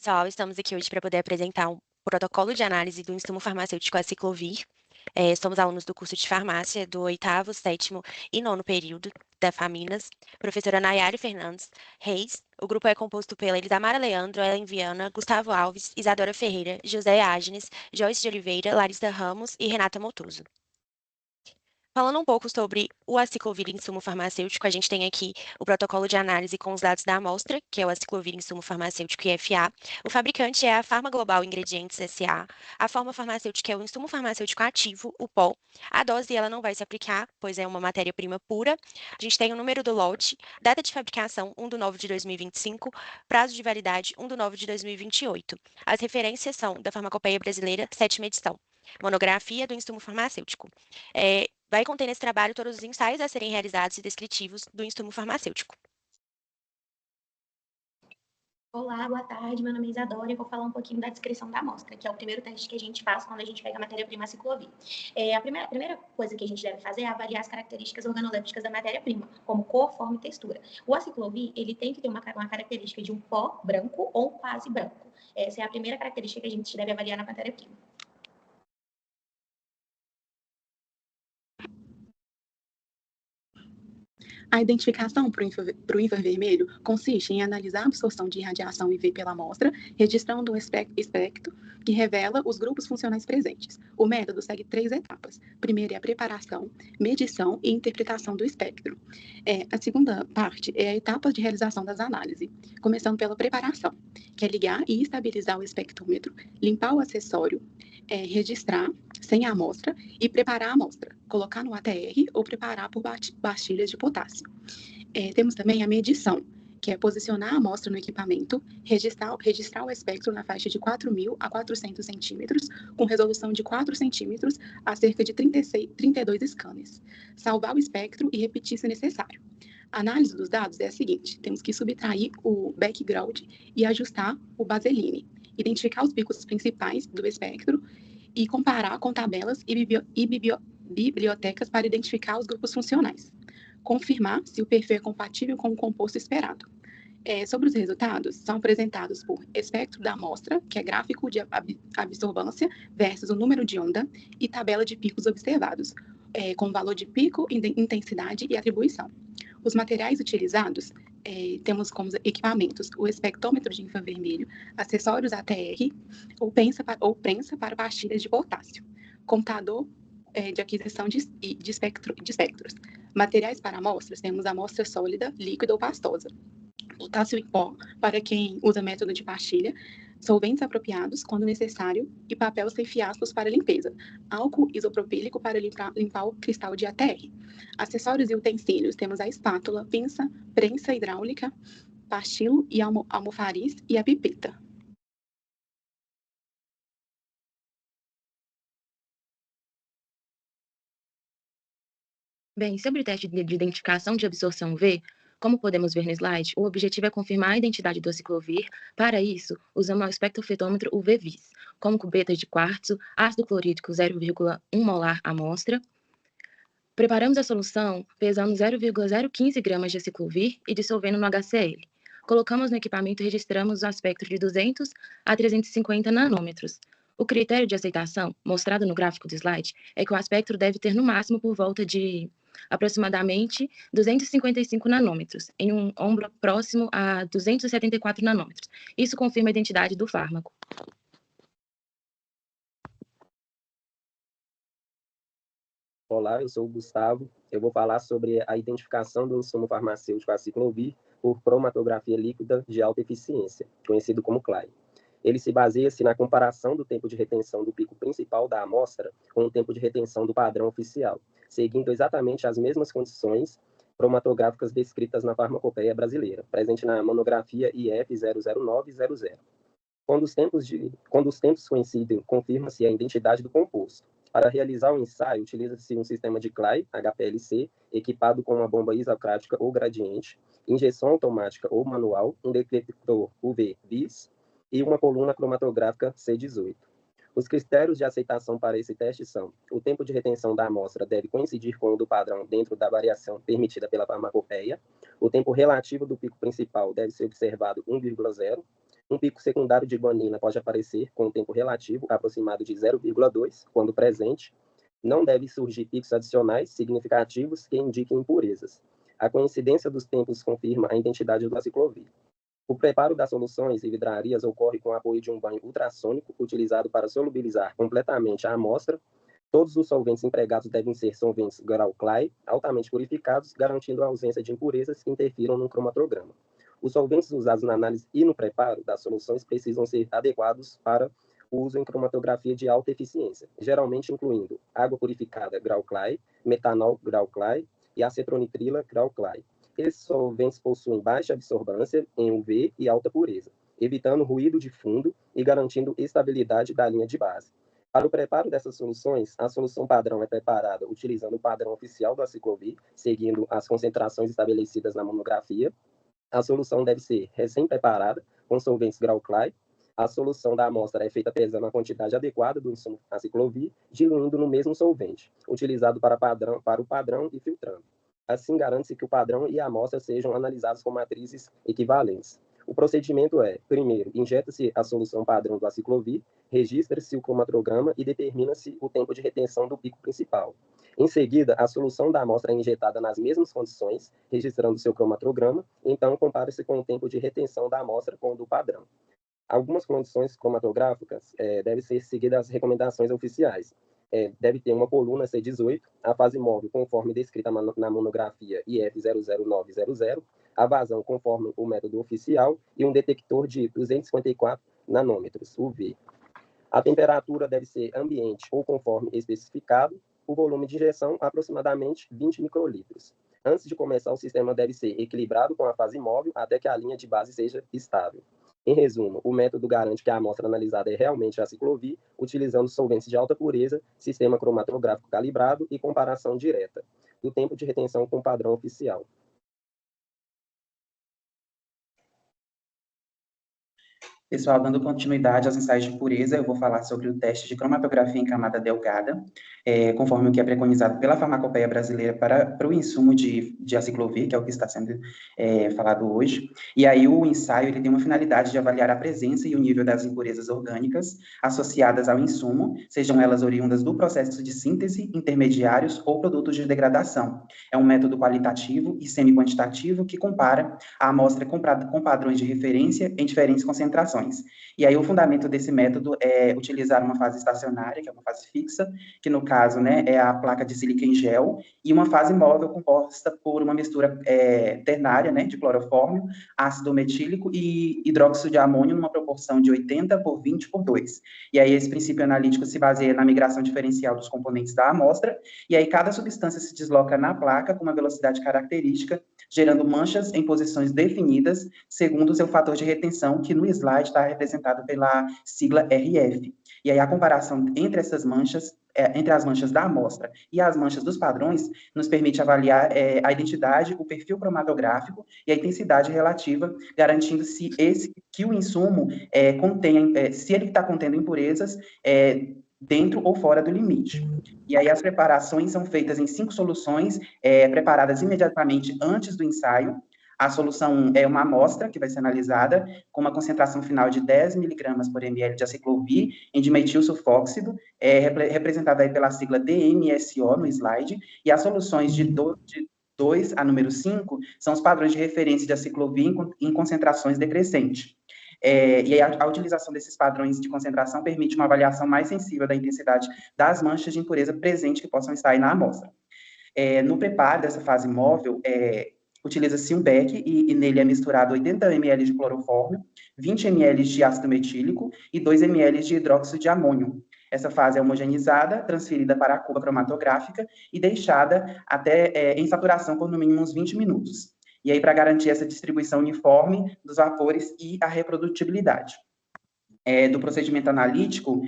Pessoal, estamos aqui hoje para poder apresentar um protocolo de análise do insumo farmacêutico aciclovir. Somos alunos do curso de farmácia do 8º, 7º e 9º período da Faminas. Professora Nayara Fernandes Reis. O grupo é composto pela Elisamara Leandro, Ellen Viana, Gustavo Alves, Isadora Ferreira, José Agnes, Joyce de Oliveira, Larissa Ramos e Renata Motuso. Falando um pouco sobre o aciclovir insumo farmacêutico, a gente tem aqui o protocolo de análise com os dados da amostra, que é o aciclovir insumo farmacêutico IFA. O fabricante é a Farma Global Ingredientes SA. A forma farmacêutica é o insumo farmacêutico ativo, o POL. A dose ela não vai se aplicar, pois é uma matéria-prima pura. A gente tem o número do lote, data de fabricação 1/9/2025, prazo de validade 1/9/2028. As referências são da Farmacopeia Brasileira, 7ª edição. Monografia do insumo farmacêutico. Vai conter nesse trabalho todos os ensaios a serem realizados e descritivos do insumo farmacêutico. Olá, boa tarde. Meu nome é Isadora e eu vou falar um pouquinho da descrição da amostra, que é o primeiro teste que a gente faz quando a gente pega a matéria-prima aciclovir. A primeira coisa que a gente deve fazer é avaliar as características organolépticas da matéria-prima, como cor, forma e textura. O aciclovir, ele tem que ter uma característica de um pó branco ou quase branco. Essa é a primeira característica que a gente deve avaliar na matéria-prima. A identificação para o infravermelho consiste em analisar a absorção de radiação UV pela amostra, registrando um espectro que revela os grupos funcionais presentes. O método segue 3 etapas. Primeiro é a preparação, medição e interpretação do espectro. A segunda parte é a etapa de realização das análises, começando pela preparação, que é ligar e estabilizar o espectrômetro, limpar o acessório, registrar sem a amostra e preparar a amostra, colocar no ATR ou preparar por pastilhas de potássio. Temos também a medição, que é posicionar a amostra no equipamento, registrar o espectro na faixa de 4.000 a 400 centímetros, com resolução de 4 centímetros a cerca de 32 scanners, salvar o espectro e repetir se necessário. A análise dos dados é a seguinte: temos que subtrair o background e ajustar o baseline, identificar os picos principais do espectro e comparar com tabelas e bibliotecas para identificar os grupos funcionais. Confirmar se o perfil é compatível com o composto esperado. Sobre os resultados, são apresentados por espectro da amostra, que é gráfico de absorvância versus o número de onda, e tabela de picos observados, com valor de pico, intensidade e atribuição. Os materiais utilizados, temos como equipamentos o espectrômetro de infravermelho, acessórios ATR ou prensa para pastilhas de potássio, computador de aquisição de espectros. Materiais para amostras, temos amostra sólida, líquida ou pastosa. Potássio em pó, para quem usa método de pastilha, solventes apropriados, quando necessário, e papel sem fiapos para limpeza. Álcool isopropílico para limpar o cristal de ATR. Acessórios e utensílios, temos a espátula, pinça, prensa hidráulica, pastilo e almofariz e a pipeta. Bem, sobre o teste de identificação de absorção UV, como podemos ver no slide, o objetivo é confirmar a identidade do aciclovir. Para isso, usamos o espectrofotômetro UV-Vis, como cubetas de quartzo, ácido clorídrico 0,1 molar amostra. Preparamos a solução pesando 0,015 gramas de aciclovir e dissolvendo no HCl. Colocamos no equipamento e registramos o aspecto de 200 a 350 nanômetros. O critério de aceitação, mostrado no gráfico do slide, é que o aspecto deve ter no máximo por volta de aproximadamente 255 nanômetros, em um ombro próximo a 274 nanômetros. Isso confirma a identidade do fármaco. Olá, eu sou o Gustavo. Eu vou falar sobre a identificação do insumo farmacêutico aciclovir por cromatografia líquida de alta eficiência, conhecido como CLAI. Ele se baseia-se na comparação do tempo de retenção do pico principal da amostra com o tempo de retenção do padrão oficial, seguindo exatamente as mesmas condições cromatográficas descritas na farmacopeia brasileira, presente na monografia IF 00900. Quando os tempos coincidem, confirma-se a identidade do composto. Para realizar o ensaio, utiliza-se um sistema de CLAI, HPLC, equipado com uma bomba isocrática ou gradiente, injeção automática ou manual, um detector UV-Vis e uma coluna cromatográfica C18. Os critérios de aceitação para esse teste são: o tempo de retenção da amostra deve coincidir com o do padrão dentro da variação permitida pela farmacopeia, o tempo relativo do pico principal deve ser observado 1,0, Um pico secundário de guanina pode aparecer com um tempo relativo aproximado de 0,2, quando presente. Não deve surgir picos adicionais significativos que indiquem impurezas. A coincidência dos tempos confirma a identidade do aciclovir. O preparo das soluções e vidrarias ocorre com o apoio de um banho ultrassônico utilizado para solubilizar completamente a amostra. Todos os solventes empregados devem ser solventes grau Clay, altamente purificados, garantindo a ausência de impurezas que interfiram no cromatograma. Os solventes usados na análise e no preparo das soluções precisam ser adequados para o uso em cromatografia de alta eficiência, geralmente incluindo água purificada grau Clay, metanol grau Clay e acetonitrila grau Clay. Esses solventes possuem baixa absorvância em UV e alta pureza, evitando ruído de fundo e garantindo estabilidade da linha de base. Para o preparo dessas soluções, a solução padrão é preparada utilizando o padrão oficial do aciclovir, seguindo as concentrações estabelecidas na monografia. A solução deve ser recém-preparada, com solventes grau Clay. A solução da amostra é feita pesando a quantidade adequada do insumo aciclovir, diluindo no mesmo solvente, utilizado para o padrão e filtrando. Assim, garante-se que o padrão e a amostra sejam analisados com matrizes equivalentes. O procedimento é, primeiro, injeta-se a solução padrão do aciclovir, registra-se o cromatograma e determina-se o tempo de retenção do pico principal. Em seguida, a solução da amostra é injetada nas mesmas condições, registrando seu cromatograma, então compara-se com o tempo de retenção da amostra com o do padrão. Algumas condições cromatográficas devem ser seguidas as recomendações oficiais. Deve ter uma coluna C18, a fase móvel conforme descrita na monografia IF 00900, a vazão conforme o método oficial e um detector de 254 nanômetros, UV. A temperatura deve ser ambiente ou conforme especificado, o volume de injeção aproximadamente 20 microlitros. Antes de começar, o sistema deve ser equilibrado com a fase móvel até que a linha de base seja estável. Em resumo, o método garante que a amostra analisada é realmente aciclovir, utilizando solventes de alta pureza, sistema cromatográfico calibrado e comparação direta do tempo de retenção com o padrão oficial. Pessoal, dando continuidade aos ensaios de pureza, eu vou falar sobre o teste de cromatografia em camada delgada, conforme o que é preconizado pela farmacopeia brasileira para o insumo de aciclovir, que é o que está sendo falado hoje. E aí o ensaio ele tem uma finalidade de avaliar a presença e o nível das impurezas orgânicas associadas ao insumo, sejam elas oriundas do processo de síntese, intermediários ou produtos de degradação. É um método qualitativo e semi-quantitativo que compara a amostra com padrões de referência em diferentes concentrações. E aí o fundamento desse método é utilizar uma fase estacionária, que é uma fase fixa, que no caso, né, é a placa de sílica em gel, e uma fase móvel composta por uma mistura ternária, né, de clorofórmio, ácido metílico e hidróxido de amônio numa proporção de 80/20/2. E aí esse princípio analítico se baseia na migração diferencial dos componentes da amostra, e aí cada substância se desloca na placa com uma velocidade característica, gerando manchas em posições definidas segundo o seu fator de retenção, que no slide está representado pela sigla RF. E aí a comparação entre essas manchas, entre as manchas da amostra e as manchas dos padrões, nos permite avaliar a identidade, o perfil cromatográfico e a intensidade relativa, garantindo que o insumo se ele está contendo impurezas, dentro ou fora do limite. E aí as preparações são feitas em 5 soluções, preparadas imediatamente antes do ensaio. A solução é uma amostra que vai ser analisada com uma concentração final de 10 mg por ml de aciclovir em dimetil sulfóxido, representada aí pela sigla DMSO no slide, e as soluções de 2 a número 5 são os padrões de referência de aciclovir em concentrações decrescentes. E aí a utilização desses padrões de concentração permite uma avaliação mais sensível da intensidade das manchas de impureza presentes que possam estar aí na amostra. No preparo dessa fase móvel, utiliza-se um beck e nele é misturado 80 ml de clorofórmio, 20 ml de ácido metílico e 2 ml de hidróxido de amônio. Essa fase é homogeneizada, transferida para a cuba cromatográfica e deixada até em saturação por no mínimo uns 20 minutos. E aí, para garantir essa distribuição uniforme dos vapores e a reprodutibilidade. Do procedimento analítico,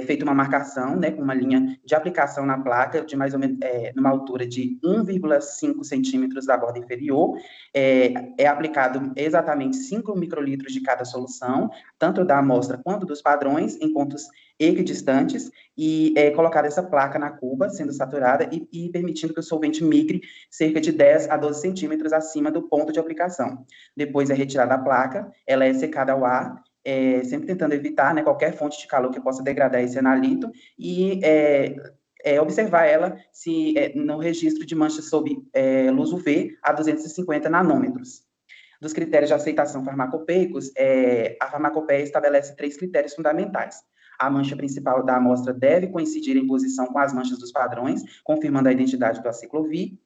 feita uma marcação, né, com uma linha de aplicação na placa, de mais ou menos, numa altura de 1,5 centímetros da borda inferior, é aplicado exatamente 5 microlitros de cada solução, tanto da amostra quanto dos padrões, em pontos equidistantes, e colocada essa placa na cuba, sendo saturada, e permitindo que o solvente migre cerca de 10 a 12 centímetros acima do ponto de aplicação. Depois é retirada a placa, ela é secada ao ar, sempre tentando evitar, né, qualquer fonte de calor que possa degradar esse analito e observar ela se no registro de manchas sob luz UV a 250 nanômetros. Dos critérios de aceitação farmacopeicos, a farmacopeia estabelece 3 critérios fundamentais. A mancha principal da amostra deve coincidir em posição com as manchas dos padrões, confirmando a identidade do aciclovir.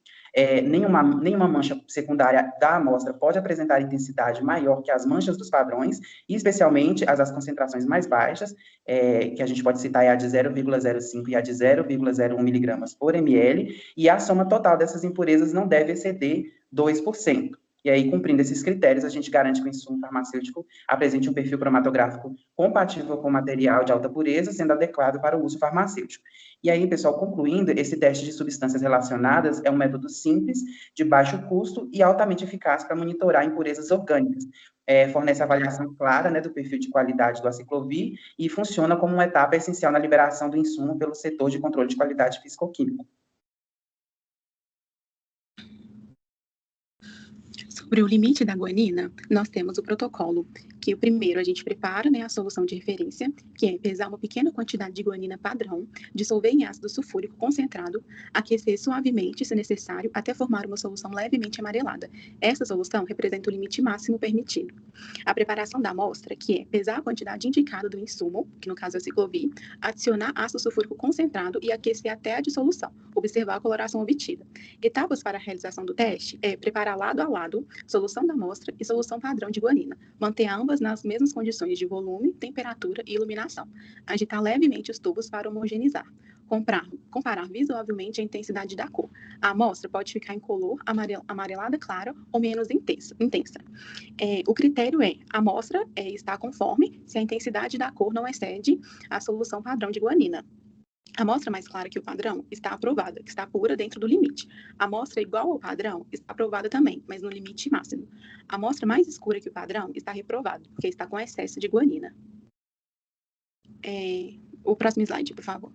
Nenhuma mancha secundária da amostra pode apresentar intensidade maior que as manchas dos padrões, e especialmente as concentrações mais baixas, que a gente pode citar a de 0,05 e a de 0,01 miligramas por ml, e a soma total dessas impurezas não deve exceder 2%. E aí, cumprindo esses critérios, a gente garante que o insumo farmacêutico apresente um perfil cromatográfico compatível com material de alta pureza, sendo adequado para o uso farmacêutico. E aí, pessoal, concluindo, esse teste de substâncias relacionadas é um método simples, de baixo custo e altamente eficaz para monitorar impurezas orgânicas. Fornece avaliação clara, né, do perfil de qualidade do aciclovir e funciona como uma etapa essencial na liberação do insumo pelo setor de controle de qualidade físico-químico. Sobre o limite da guanina, nós temos o protocolo, que o primeiro a gente prepara, né, a solução de referência, que é pesar uma pequena quantidade de guanina padrão, dissolver em ácido sulfúrico concentrado, aquecer suavemente, se necessário, até formar uma solução levemente amarelada. Essa solução representa o limite máximo permitido. A preparação da amostra, que é pesar a quantidade indicada do insumo, que no caso é o aciclovir, adicionar ácido sulfúrico concentrado e aquecer até a dissolução, observar a coloração obtida. Etapas para a realização do teste é preparar lado a lado solução da amostra e solução padrão de guanina. Manter ambas nas mesmas condições de volume, temperatura e iluminação. Agitar levemente os tubos para homogeneizar. Comparar visualmente a intensidade da cor. A amostra pode ficar incolor, amarelada clara ou menos intensa. O critério é: a amostra está conforme se a intensidade da cor não excede a solução padrão de guanina. A amostra mais clara que o padrão está aprovada, que está pura dentro do limite. A amostra igual ao padrão está aprovada também, mas no limite máximo. A amostra mais escura que o padrão está reprovada, porque está com excesso de guanina. O próximo slide, por favor.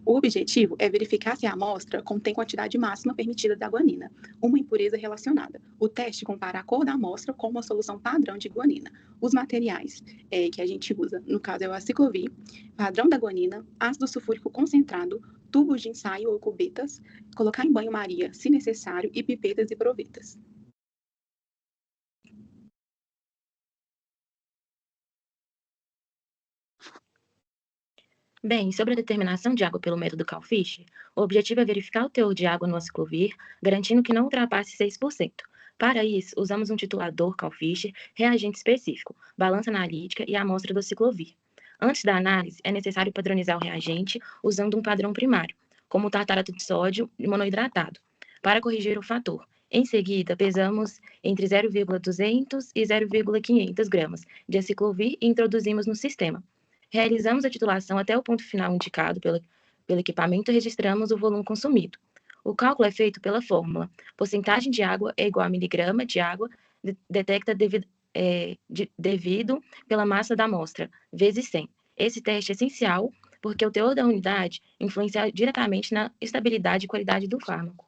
O objetivo é verificar se a amostra contém quantidade máxima permitida da guanina, uma impureza relacionada. O teste compara a cor da amostra com uma solução padrão de guanina. Os materiais que a gente usa, no caso é o aciclovir, padrão da guanina, ácido sulfúrico concentrado, tubos de ensaio ou cubetas, colocar em banho-maria, se necessário, e pipetas e provetas. Bem, sobre a determinação de água pelo método Cal-Fischer, o objetivo é verificar o teor de água no aciclovir, garantindo que não ultrapasse 6%. Para isso, usamos um titulador Cal-Fischer, reagente específico, balança analítica e a amostra do aciclovir. Antes da análise, é necessário padronizar o reagente usando um padrão primário, como o tartarato de sódio monohidratado, para corrigir o fator. Em seguida, pesamos entre 0,200 e 0,500 gramas de aciclovir e introduzimos no sistema. Realizamos a titulação até o ponto final indicado pelo equipamento e registramos o volume consumido. O cálculo é feito pela fórmula: porcentagem de água é igual a miligrama de água detecta devido pela massa da amostra, vezes 100. Esse teste é essencial porque o teor da unidade influencia diretamente na estabilidade e qualidade do fármaco.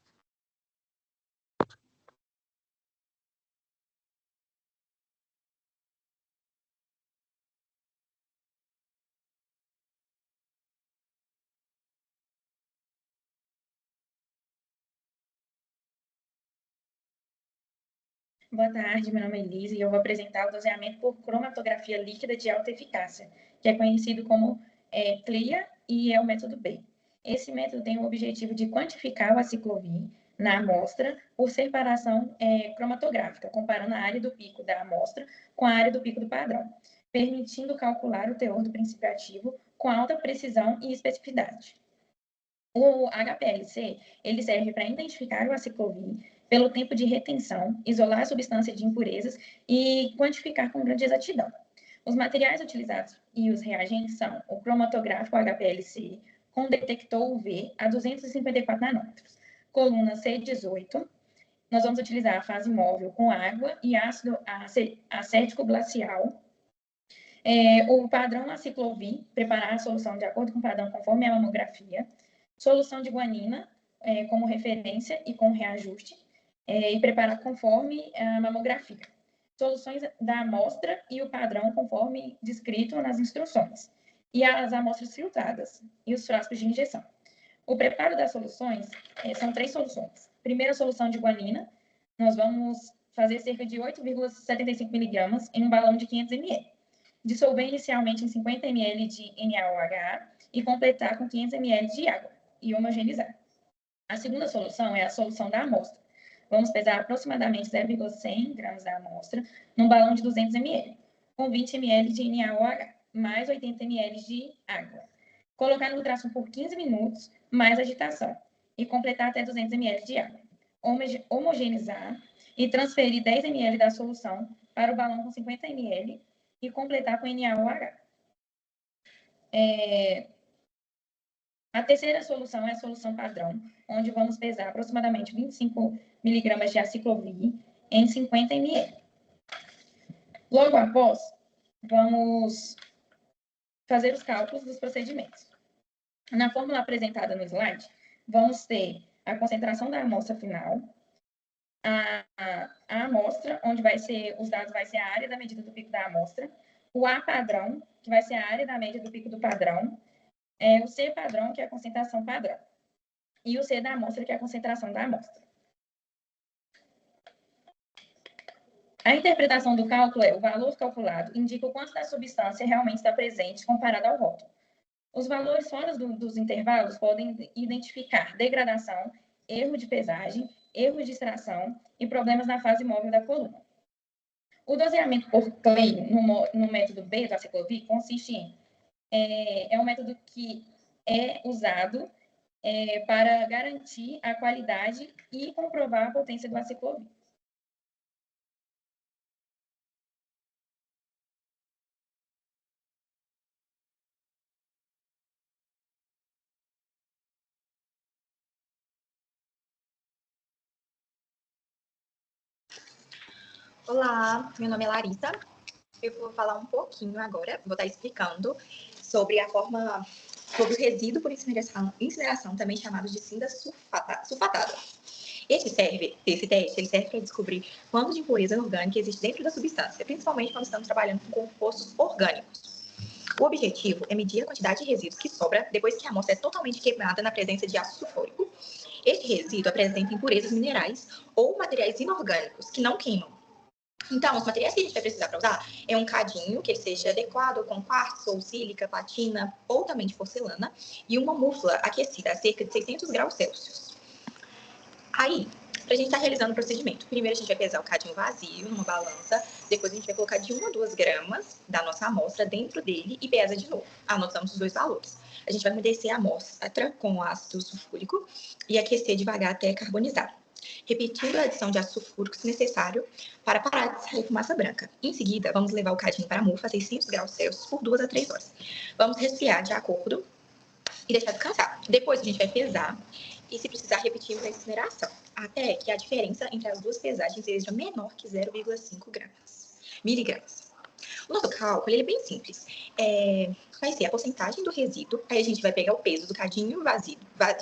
Boa tarde, meu nome é Elise e eu vou apresentar o doseamento por cromatografia líquida de alta eficácia, que é conhecido como CLIA e é o método B. Esse método tem o objetivo de quantificar o aciclovir na amostra por separação cromatográfica, comparando a área do pico da amostra com a área do pico do padrão, permitindo calcular o teor do princípio ativo com alta precisão e especificidade. O HPLC ele serve para identificar o aciclovir pelo tempo de retenção, isolar a substância de impurezas e quantificar com grande exatidão. Os materiais utilizados e os reagentes são o cromatográfico HPLC com detector UV a 254 nanômetros, coluna C18. Nós vamos utilizar a fase móvel com água e ácido acético glacial. O padrão aciclovir, preparar a solução de acordo com o padrão conforme a mamografia. Solução de guanina como referência e com reajuste, e preparar conforme a mamografia. soluções da amostra e o padrão conforme descrito nas instruções, e as amostras filtradas e os frascos de injeção. O preparo das soluções são 3 soluções. Primeira solução de guanina, nós vamos fazer cerca de 8,75 miligramas em um balão de 500 ml. Dissolver inicialmente em 50 ml de NaOH e completar com 500 ml de água e homogeneizar. A segunda solução é a solução da amostra. Vamos pesar aproximadamente 0,100 gramas da amostra num balão de 200 ml, com 20 ml de NaOH, mais 80 ml de água. Colocar no ultrassom por 15 minutos, mais agitação, e completar até 200 ml de água. Homogeneizar e transferir 10 ml da solução para o balão com 50 ml e completar com NaOH. A terceira solução é a solução padrão, onde vamos pesar aproximadamente 25 miligramas de aciclovir em 50 ml. Logo após, vamos fazer os cálculos dos procedimentos. Na fórmula apresentada no slide, vamos ter a concentração da amostra final, a amostra, onde os dados vai ser a área da medida do pico da amostra, o A padrão, que vai ser a área da média do pico do padrão, o C padrão, que é a concentração padrão, e o C da amostra, que é a concentração da amostra. A interpretação do cálculo é: o valor calculado indica o quanto da substância realmente está presente comparado ao rótulo. Os valores fora dos intervalos podem identificar degradação, erro de pesagem, erro de extração e problemas na fase móvel da coluna. O doseamento por Clay no método B do aciclovir consiste em é um método que é usado para garantir a qualidade e comprovar a potência do aciclovir. Olá, meu nome é Larissa. Eu vou falar um pouquinho agora, vou estar explicando sobre sobre o resíduo por incineração, também chamado de cinza sulfatada. Esse teste serve para descobrir quanto de impureza orgânica existe dentro da substância, principalmente quando estamos trabalhando com compostos orgânicos. O objetivo é medir a quantidade de resíduos que sobra depois que a amostra é totalmente queimada na presença de ácido sulfúrico. Este resíduo apresenta impurezas minerais ou materiais inorgânicos que não queimam. Então, os materiais que a gente vai precisar para usar é um cadinho, que ele seja adequado com quartzo ou sílica, platina ou também de porcelana, e uma mufla aquecida a cerca de 600 graus Celsius. Aí, para a gente estar realizando o procedimento, primeiro a gente vai pesar o cadinho vazio numa balança, depois a gente vai colocar de 1 a 2 gramas da nossa amostra dentro dele e pesa de novo. Anotamos os 2 valores. A gente vai umedecer a amostra com ácido sulfúrico e aquecer devagar até carbonizar, repetindo a adição de ácido sulfúrico se necessário para parar de sair fumaça branca. Em seguida, vamos levar o cadinho para a mufa a 600 graus Celsius por 2 a 3 horas. Vamos resfriar de acordo e deixar descansar. Depois a gente vai pesar e, se precisar, repetimos a incineração, até que a diferença entre as duas pesagens seja menor que 0,5 miligramas. O nosso cálculo ele é bem simples. Vai ser a porcentagem do resíduo, aí a gente vai pegar o peso do cadinho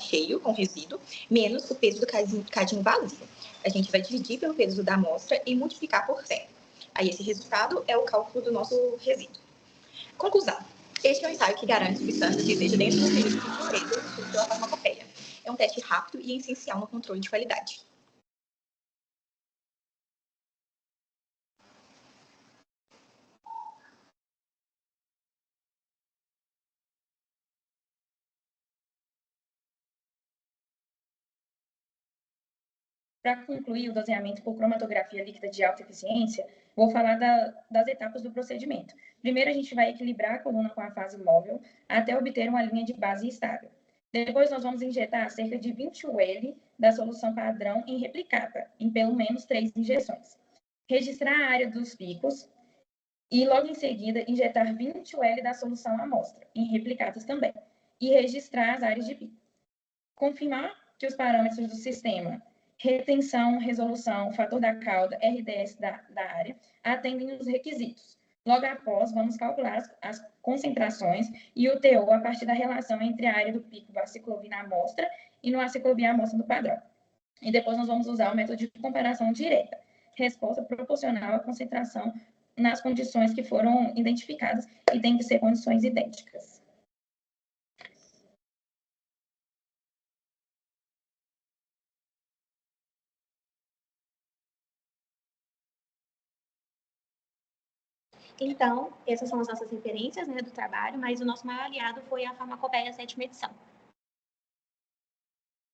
cheio com resíduo, menos o peso do cadinho vazio. A gente vai dividir pelo peso da amostra e multiplicar por 100. Aí esse resultado é o cálculo do nosso resíduo. Conclusão. Este é um ensaio que garante substâncias que estejam dentro dos limites de impureza descritos pela farmacopeia. É um teste rápido e essencial no controle de qualidade. Para concluir o doseamento por cromatografia líquida de alta eficiência, vou falar das etapas do procedimento. Primeiro, a gente vai equilibrar a coluna com a fase móvel até obter uma linha de base estável. Depois, nós vamos injetar cerca de 20 UL da solução padrão em replicata, em pelo menos 3 injeções. Registrar a área dos picos e, logo em seguida, injetar 20 UL da solução amostra, em replicatas também, e registrar as áreas de pico. Confirmar que os parâmetros do sistema retenção, resolução, fator da cauda, RDS da área, atendem os requisitos. Logo após, vamos calcular as concentrações e o teor a partir da relação entre a área do pico do aciclovir na amostra e no aciclovir amostra do padrão. E depois nós vamos usar o método de comparação direta, resposta proporcional à concentração nas condições que foram identificadas e tem que ser condições idênticas. Então, essas são as nossas referências, né, do trabalho, mas o nosso maior aliado foi a Farmacopeia 7ª edição.